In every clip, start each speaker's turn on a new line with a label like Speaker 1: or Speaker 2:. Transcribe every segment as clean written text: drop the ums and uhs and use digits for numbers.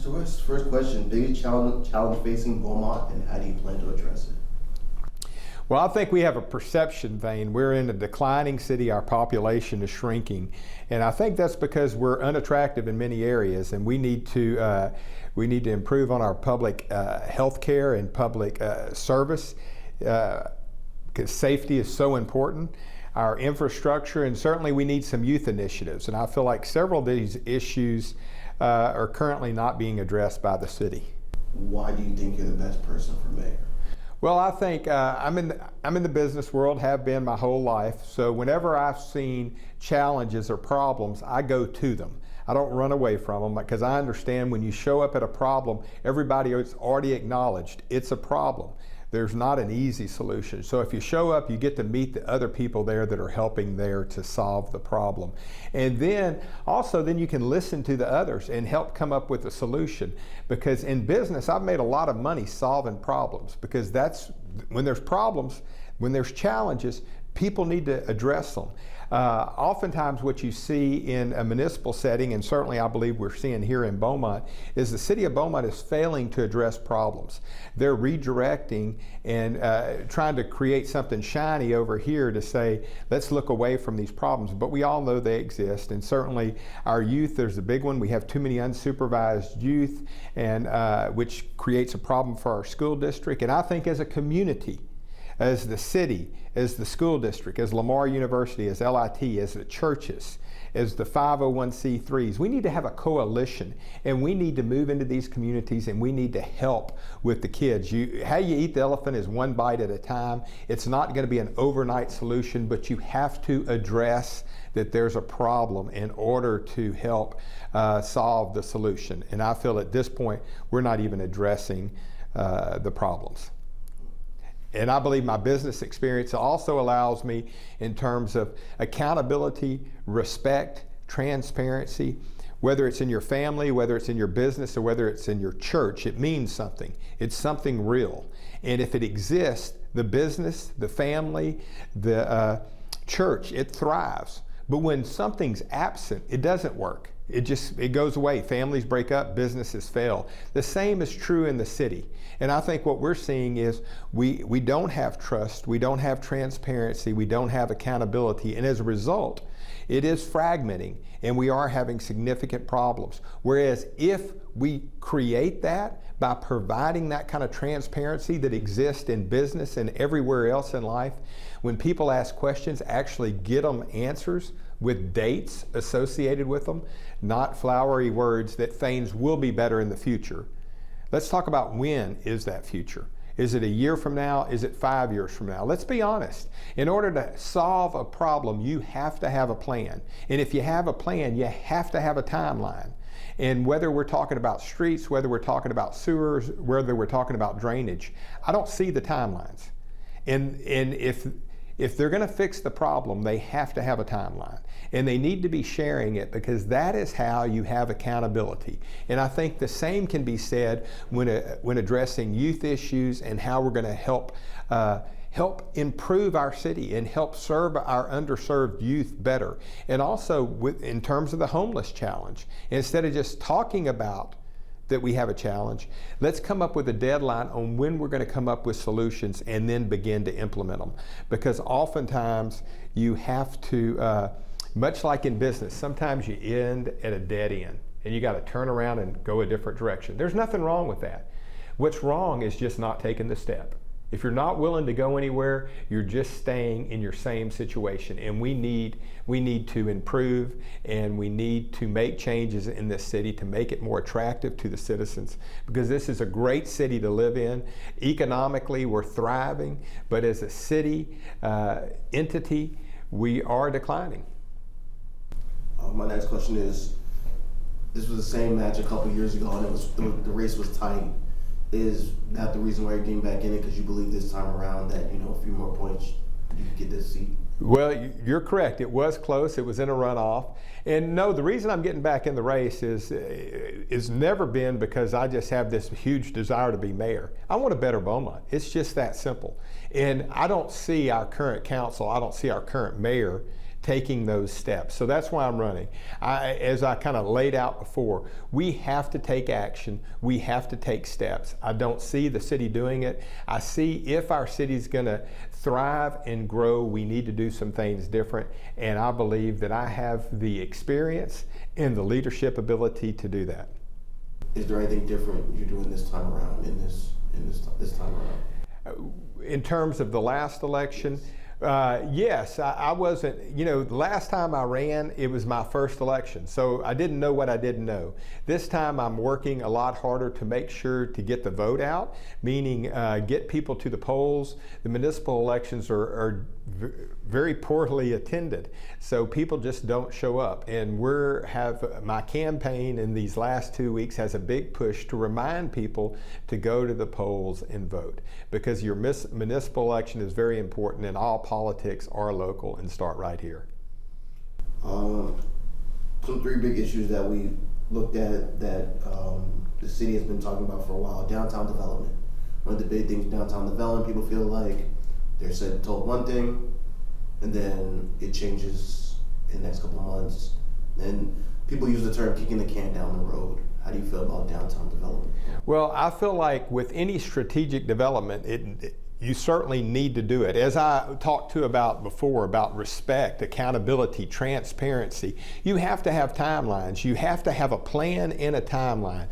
Speaker 1: Mr. West, first question, biggest challenge facing Beaumont, and how do you plan to address it?
Speaker 2: Well, I think we have a perception vein. We're in a declining city, our population is shrinking, and I think that's because we're unattractive in many areas, and we need to improve on our public health care and public service, because safety is so important, our infrastructure, and certainly we need some youth initiatives, and I feel like several of these issues are currently not being addressed by the city.
Speaker 1: Why do you think you're the best person for mayor?
Speaker 2: Well, I think I'm in the business world, have been my whole life. So whenever I've seen challenges or problems, I go to them. I don't run away from them, because I understand when you show up at a problem, everybody has already acknowledged it's a problem. There's not an easy solution. So if you show up, you get to meet the other people there that are helping there to solve the problem. And then also then you can listen to the others and help come up with a solution. Because in business, I've made a lot of money solving problems, because that's when there's problems, when there's challenges, people need to address them. Oftentimes what you see in a municipal setting, and certainly I believe we're seeing here in Beaumont, is the city of Beaumont is failing to address problems. They're redirecting and trying to create something shiny over here to say, let's look away from these problems. But we all know they exist, and certainly our youth, there's a big one. We have too many unsupervised youth, and which creates a problem for our school district. And I think as a community, as the city, as the school district, as Lamar University, as LIT, as the churches, as the 501c3s, we need to have a coalition, and we need to move into these communities, and we need to help with the kids. How you eat the elephant is one bite at a time. It's not going to be an overnight solution, but you have to address that there's a problem in order to help solve the solution. And I feel at this point, we're not even addressing the problems. And I believe my business experience also allows me, in terms of accountability, respect, transparency, whether it's in your family, whether it's in your business, or whether it's in your church, it means something. It's something real. And if it exists, the business, the family, the church, it thrives. But when something's absent, it doesn't work. It goes away. Families break up, businesses fail. The same is true in the city. And I think what we're seeing is we don't have trust, we don't have transparency, we don't have accountability. And as a result, it is fragmenting, and we are having significant problems. Whereas if we create that by providing that kind of transparency that exists in business and everywhere else in life, when people ask questions, actually get them answers with dates associated with them, not flowery words that things will be better in the future. Let's talk about when is that future. Is it a year from now? Is it 5 years from now? Let's be honest. In order to solve a problem, you have to have a plan. And if you have a plan, you have to have a timeline. And whether we're talking about streets, whether we're talking about sewers, whether we're talking about drainage, I don't see the timelines. And if they're going to fix the problem, they have to have a timeline. And they need to be sharing it, because that is how you have accountability. And I think the same can be said when addressing youth issues and how we're going to help improve our city and help serve our underserved youth better. And also in terms of the homeless challenge, instead of just talking about that we have a challenge, let's come up with a deadline on when we're going to come up with solutions and then begin to implement them. Because oftentimes you have to, much like in business, sometimes you end at a dead end and you got to turn around and go a different direction. There's nothing wrong with that. What's wrong is just not taking the step. If you're not willing to go anywhere, you're just staying in your same situation. And we need to improve, and we need to make changes in this city to make it more attractive to the citizens, because this is a great city to live in. Economically, we're thriving, but as a city entity, we are declining.
Speaker 1: My next question is, this was the same match a couple years ago, and the race was tight. Is that the reason why you're getting back in it, because you believe this time around that, a few more points, you could get this seat?
Speaker 2: Well, you're correct. It was close. It was in a runoff. And no, the reason I'm getting back in the race is never been because I just have this huge desire to be mayor. I want a better Beaumont. It's just that simple. And I don't see our current council, I don't see our current mayor taking those steps. So that's why I'm running. As I kind of laid out before, we have to take action. We have to take steps. I don't see the city doing it. I see if our city's going to thrive and grow, we need to do some things different. And I believe that I have the experience and the leadership ability to do that.
Speaker 1: Is there anything different you're doing this time around this time around?
Speaker 2: In terms of the last election, yes, I wasn't, the last time I ran, it was my first election. So I didn't know what I didn't know. This time I'm working a lot harder to make sure to get the vote out, meaning get people to the polls. The municipal elections are very poorly attended. So people just don't show up. And my campaign in these last 2 weeks has a big push to remind people to go to the polls and vote, because your municipal election is very important, and all politics are local and start right here.
Speaker 1: Some 3 big issues that we looked at that the city has been talking about for a while: downtown development. One of the big things, downtown development, people feel like they're told one thing, and then it changes in the next couple of months. And people use the term kicking the can down the road. How do you feel about downtown development?
Speaker 2: Well, I feel like with any strategic development, you certainly need to do it. As I talked about before, about respect, accountability, transparency, you have to have timelines. You have to have a plan and a timeline.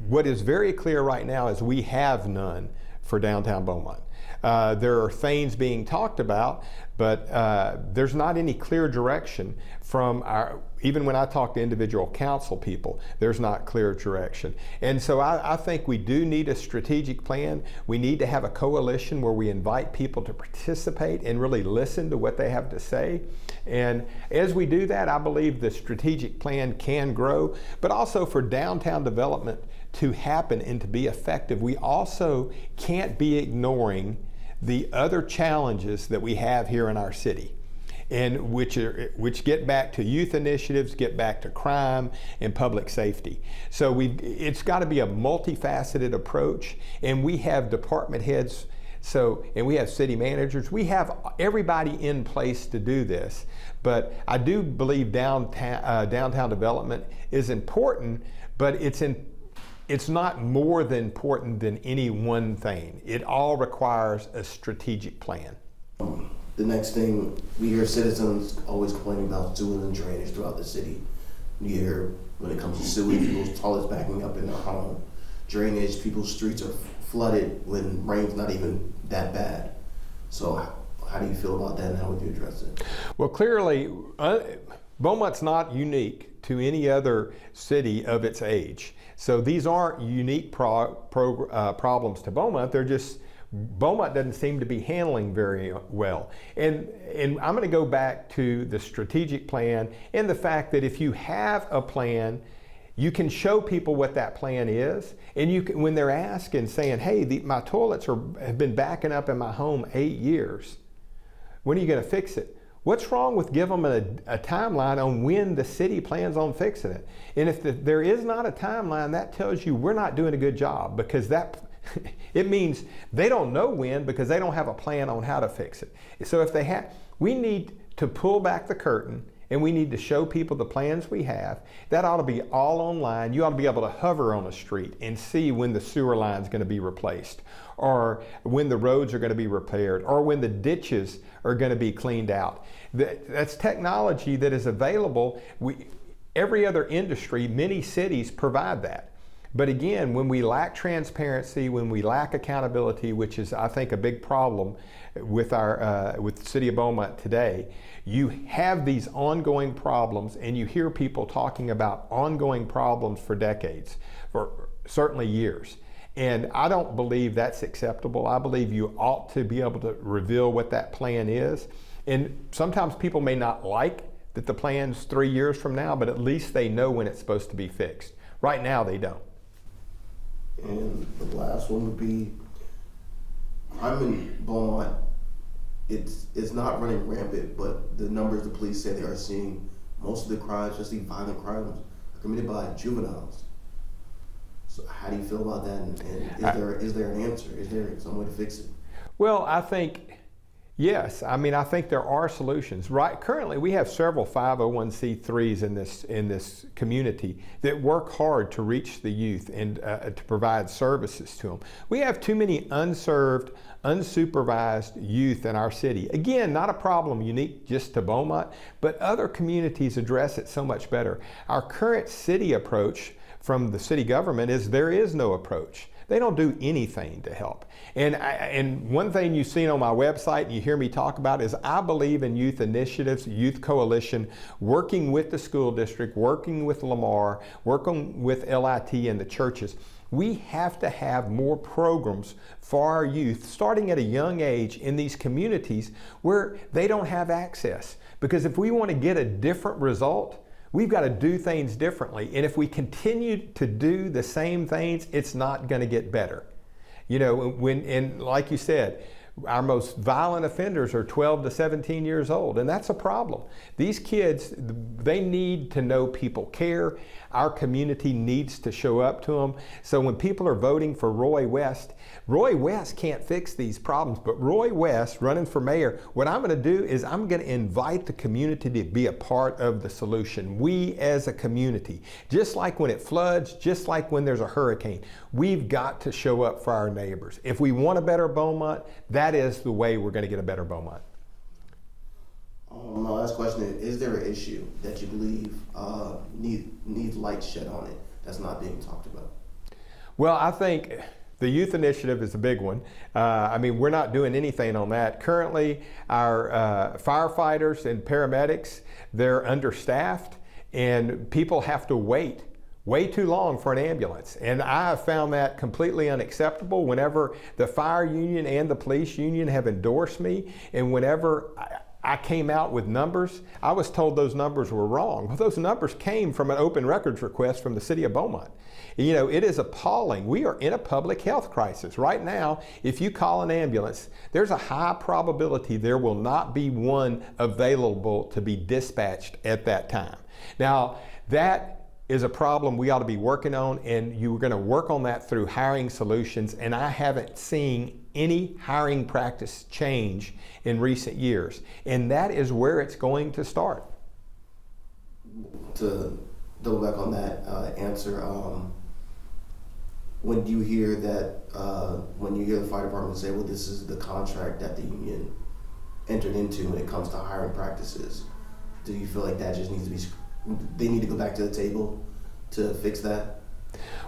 Speaker 2: What is very clear right now is we have none for downtown Beaumont. There are things being talked about, but there's not any clear direction from even when I talk to individual council people, there's not clear direction. And so I think we do need a strategic plan. We need to have a coalition where we invite people to participate and really listen to what they have to say. And as we do that, I believe the strategic plan can grow, but also for downtown development to happen and to be effective, we also can't be ignoring the other challenges that we have here in our city, and which get back to youth initiatives, get back to crime and public safety. So it's got to be a multifaceted approach, and we have department heads, and we have city managers. We have everybody in place to do this. But I do believe downtown development is important, but it's not more than important than any one thing. It all requires a strategic plan.
Speaker 1: The next thing, we hear citizens always complaining about sewage and drainage throughout the city. You hear when it comes to sewage, people's toilets backing up in their home. Drainage, people's streets are flooded when rain's not even that bad. So how do you feel about that, and how would you address it?
Speaker 2: Well, clearly, Beaumont's not unique to any other city of its age. So these aren't unique problems to Beaumont. They're just, Beaumont doesn't seem to be handling very well. And I'm going to go back to the strategic plan and the fact that if you have a plan, you can show people what that plan is. And you can, when they're asking, saying, hey, my toilets have been backing up in my home 8 years. When are you going to fix it? What's wrong with giving them a timeline on when the city plans on fixing it? And if there is not a timeline, that tells you we're not doing a good job, because it means they don't know when, because they don't have a plan on how to fix it. So we need to pull back the curtain, and we need to show people the plans we have. That ought to be all online. You ought to be able to hover on a street and see when the sewer line is going to be replaced, or when the roads are going to be repaired, or when the ditches are going to be cleaned out. That's technology that is available. Every other industry, many cities provide that. But again, when we lack transparency, when we lack accountability, which is, I think, a big problem with the city of Beaumont today, you have these ongoing problems, and you hear people talking about ongoing problems for decades, for certainly years. And I don't believe that's acceptable. I believe you ought to be able to reveal what that plan is. And sometimes people may not like that the plan's 3 years from now, but at least they know when it's supposed to be fixed. Right now, they don't.
Speaker 1: And the last one would be, crime in Beaumont, it's not running rampant, but the numbers the police say they are seeing, most of the crimes, especially violent crimes, are committed by juveniles. So how do you feel about that? And is there an answer? Is there some way to fix it?
Speaker 2: Well, I think Yes, I mean, I think there are solutions. Right, currently we have several 501c3s in this community that work hard to reach the youth and to provide services to them. We have too many unserved, unsupervised youth in our city. Again, not a problem unique just to Beaumont, but other communities address it so much better. Our current city approach from the city government is there is no approach. They don't do anything to help. And one thing you've seen on my website and you hear me talk about is I believe in youth initiatives, youth coalition, working with the school district, working with Lamar, working with LIT and the churches. We have to have more programs for our youth starting at a young age in these communities where they don't have access. Because if we want to get a different result, we've got to do things differently. And if we continue to do the same things, it's not going to get better. You know, and like you said, our most violent offenders are 12 to 17 years old, and that's a problem. These kids, they need to know people care. Our community needs to show up to them. So when people are voting for Roy West can't fix these problems, but Roy West running for mayor, what I'm going to do is I'm going to invite the community to be a part of the solution. We as a community, just like when it floods, just like when there's a hurricane, we've got to show up for our neighbors. If we want a better Beaumont, that is the way we're going to get a better Beaumont.
Speaker 1: My last question is there an issue that you believe needs light shed on it that's not being talked about?
Speaker 2: Well, I think the youth initiative is a big one. I mean, we're not doing anything on that. Currently, our firefighters and paramedics, they're understaffed, and people have to wait way too long for an ambulance. And I have found that completely unacceptable whenever the fire union and the police union have endorsed me, and whenever I came out with numbers, I was told those numbers were wrong. Well, those numbers came from an open records request from the city of Beaumont. You know, it is appalling. We are in a public health crisis. Right now, if you call an ambulance, there's a high probability there will not be one available to be dispatched at that time. Now, that is a problem we ought to be working on, and you're going to work on that through hiring solutions, and I haven't seen any hiring practice change in recent years, and that is where it's going to start.
Speaker 1: To double back on that answer, when you hear that, when you hear the fire department say, well, this is the contract that the union entered into when it comes to hiring practices, do you feel like that just needs to be, they need to go back to the table to fix that?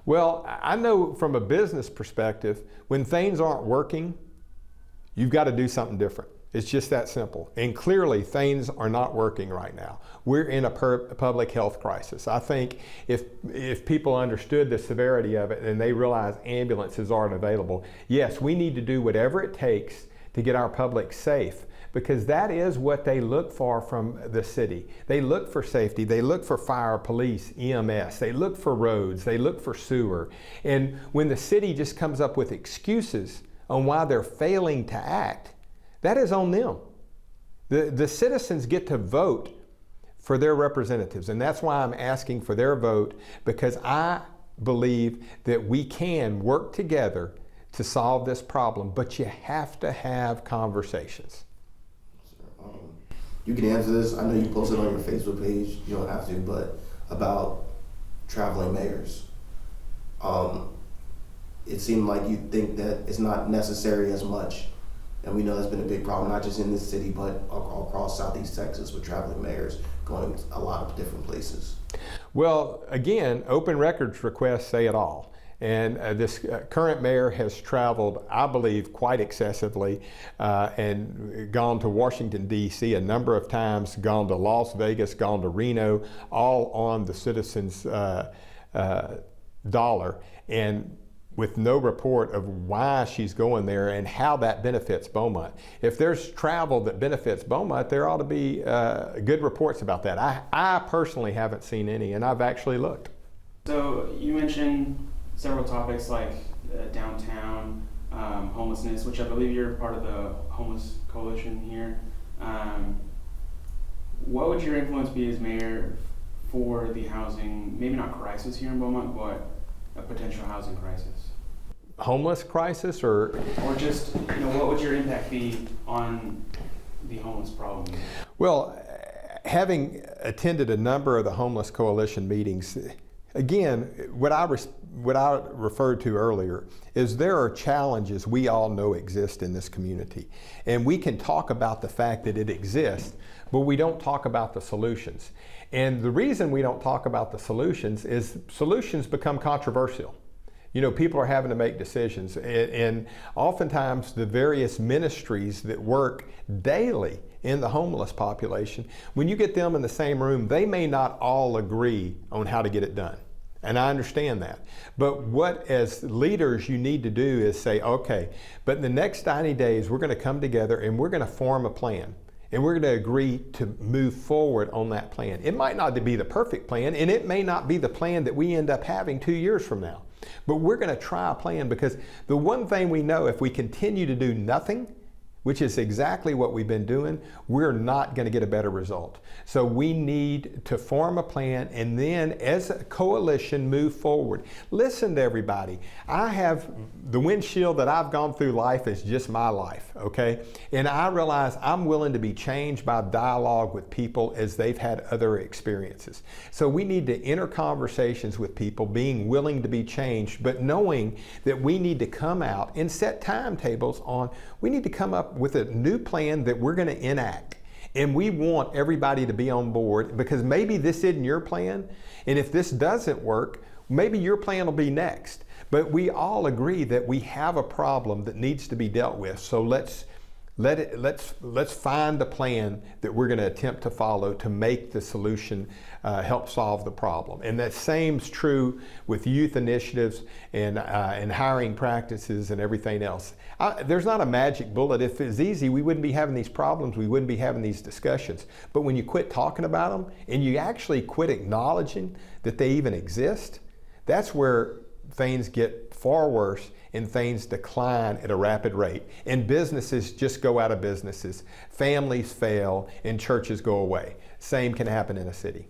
Speaker 2: Well, I know from a business perspective, when things aren't working, you've got to do something different. It's just that simple. And clearly, things are not working right now. We're in a public health crisis. I think if people understood the severity of it and they realize ambulances aren't available, yes, we need to do whatever it takes to get our public safe, because that is what they look for from the city. They look for safety, they look for fire, police, EMS, they look for roads, they look for sewer. And when the city just comes up with excuses on why they're failing to act, that is on them. The citizens get to vote for their representatives, and that's why I'm asking for their vote, because I believe that we can work together to solve this problem, but you have to have conversations.
Speaker 1: You can answer this. I know you posted on your Facebook page. You don't have to, but about traveling mayors. It seemed like you think that it's not necessary as much, and we know that's been a big problem, not just in this city, but across Southeast Texas with traveling mayors going to a lot of different places.
Speaker 2: Well, again, open records requests say it all. And this current mayor has traveled, I believe, quite excessively and gone to Washington, D.C. a number of times, gone to Las Vegas, gone to Reno, all on the citizens' dollar, and with no report of why she's going there and how that benefits Beaumont. If there's travel that benefits Beaumont, there ought to be good reports about that. I personally haven't seen any, and I've actually looked.
Speaker 3: So you mentioned several topics like downtown, homelessness, which I believe you're part of the homeless coalition here. What would your influence be as mayor for the housing, maybe not crisis here in Beaumont, but a potential housing crisis?
Speaker 2: Homeless crisis, or
Speaker 3: just, what would your impact be on the homeless problem?
Speaker 2: Well, having attended a number of the Homeless Coalition meetings, again, what I referred to earlier is there are challenges we all know exist in this community. And we can talk about the fact that it exists, but we don't talk about the solutions. And the reason we don't talk about the solutions is solutions become controversial. You know, people are having to make decisions, and oftentimes the various ministries that work daily in the homeless population, when you get them in the same room, they may not all agree on how to get it done. And I understand that. But what as leaders you need to do is say, okay, but in the next 90 days, we're going to come together and we're going to form a plan. And we're going to agree to move forward on that plan. It might not be the perfect plan, and it may not be the plan that we end up having 2 years from now. But we're going to try a plan, because the one thing we know, if we continue to do nothing, which is exactly what we've been doing, we're not going to get a better result. So we need to form a plan, and then as a coalition move forward. Listen to everybody. I have the windshield that I've gone through life is just my life, okay? And I realize I'm willing to be changed by dialogue with people as they've had other experiences. So we need to enter conversations with people, being willing to be changed, but knowing that we need to come out and set timetables on, we need to come up with a new plan that we're going to enact. And we want everybody to be on board, because maybe this isn't your plan. And if this doesn't work, maybe your plan will be next. But we all agree that we have a problem that needs to be dealt with. So let's find a plan that we're going to attempt to follow to make the solution help solve the problem. And that same's true with youth initiatives and hiring practices and everything else. There's not a magic bullet. If it's easy, we wouldn't be having these problems. We wouldn't be having these discussions. But when you quit talking about them and you actually quit acknowledging that they even exist, that's where things get far worse and things decline at a rapid rate. And businesses just go out of businesses. Families fail and churches go away. Same can happen in a city.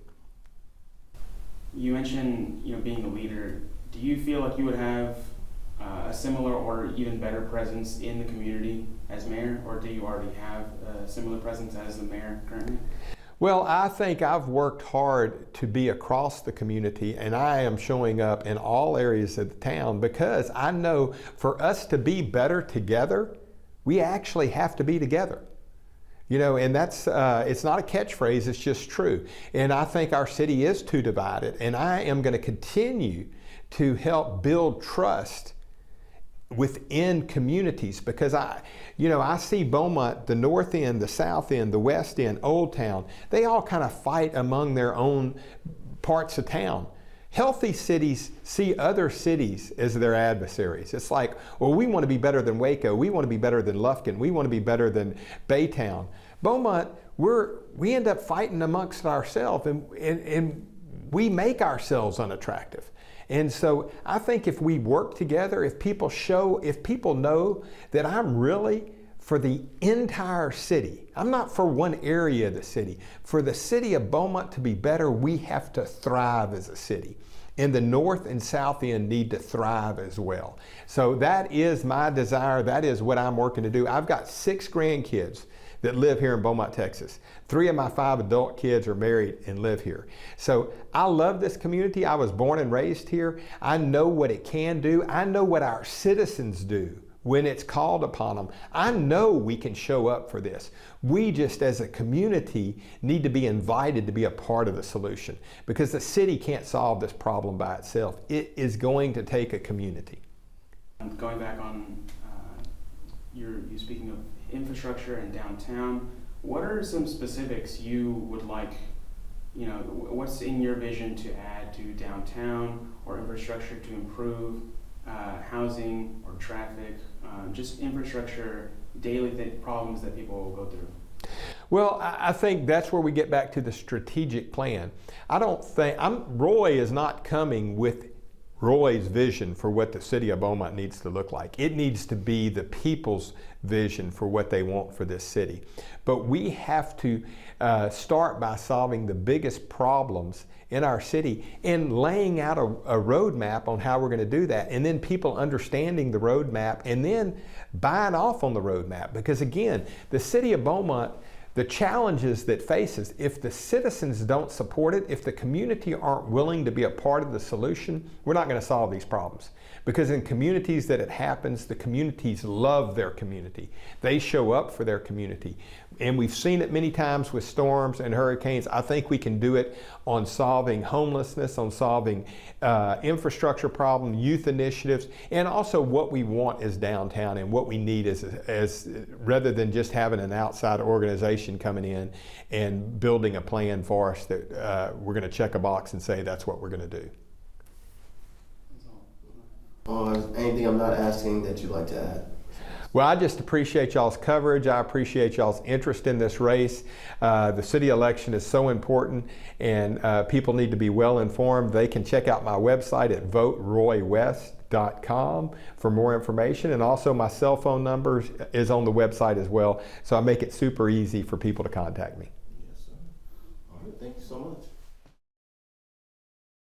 Speaker 3: You mentioned, being a leader. Do you feel like you would have a similar or even better presence in the community as mayor, or do you already have a similar presence as the mayor currently?
Speaker 2: Well, I think I've worked hard to be across the community, and I am showing up in all areas of the town, because I know for us to be better together, we actually have to be together. And that's, it's not a catchphrase, it's just true. And I think our city is too divided, and I am going to continue to help build trust within communities, because I see Beaumont, the north end, the south end, the west end, Old Town, they all kind of fight among their own parts of town. Healthy cities see other cities as their adversaries. It's like, well, we want to be better than Waco, we want to be better than Lufkin, we want to be better than Baytown. Beaumont, we end up fighting amongst ourselves, and we make ourselves unattractive. And so I think if we work together, if people know that I'm really for the entire city, I'm not for one area of the city. For the city of Beaumont to be better, we have to thrive as a city. And the north and south end need to thrive as well. So that is my desire. That is what I'm working to do. I've got 6 grandkids that live here in Beaumont, Texas. 3 of my 5 adult kids are married and live here. So I love this community. I was born and raised here. I know what it can do. I know what our citizens do when it's called upon them. I know we can show up for this. We just as a community need to be invited to be a part of the solution, because the city can't solve this problem by itself. It is going to take a community.
Speaker 3: Going back on you speaking of infrastructure and downtown, what are some specifics you would like, what's in your vision to add to downtown or infrastructure to improve housing or traffic, just infrastructure, daily problems that people will go through?
Speaker 2: Well, I think that's where we get back to the strategic plan. I don't think, Roy is not coming with Roy's vision for what the city of Beaumont needs to look like. It needs to be the people's vision for what they want for this city. But we have to start by solving the biggest problems in our city and laying out a roadmap on how we're going to do that, and then people understanding the roadmap and then buying off on the roadmap. Because again, the city of Beaumont, the challenges that faces, if the citizens don't support it, if the community aren't willing to be a part of the solution, we're not going to solve these problems. Because in communities that it happens, the communities love their community. They show up for their community. And we've seen it many times with storms and hurricanes. I think we can do it on solving homelessness, on solving infrastructure problems, youth initiatives, and also what we want as downtown and what we need as rather than just having an outside organization coming in and building a plan for us that we're going to check a box and say that's what we're going to do.
Speaker 1: Anything I'm not asking that you'd like to add?
Speaker 2: Well, I just appreciate y'all's coverage. I appreciate y'all's interest in this race. The city election is so important, and people need to be well informed. They can check out my website at voteroywest.com for more information, and also my cell phone number is on the website as well, so I make it super easy for people to contact me.
Speaker 1: Yes, sir. All right, thank you so much.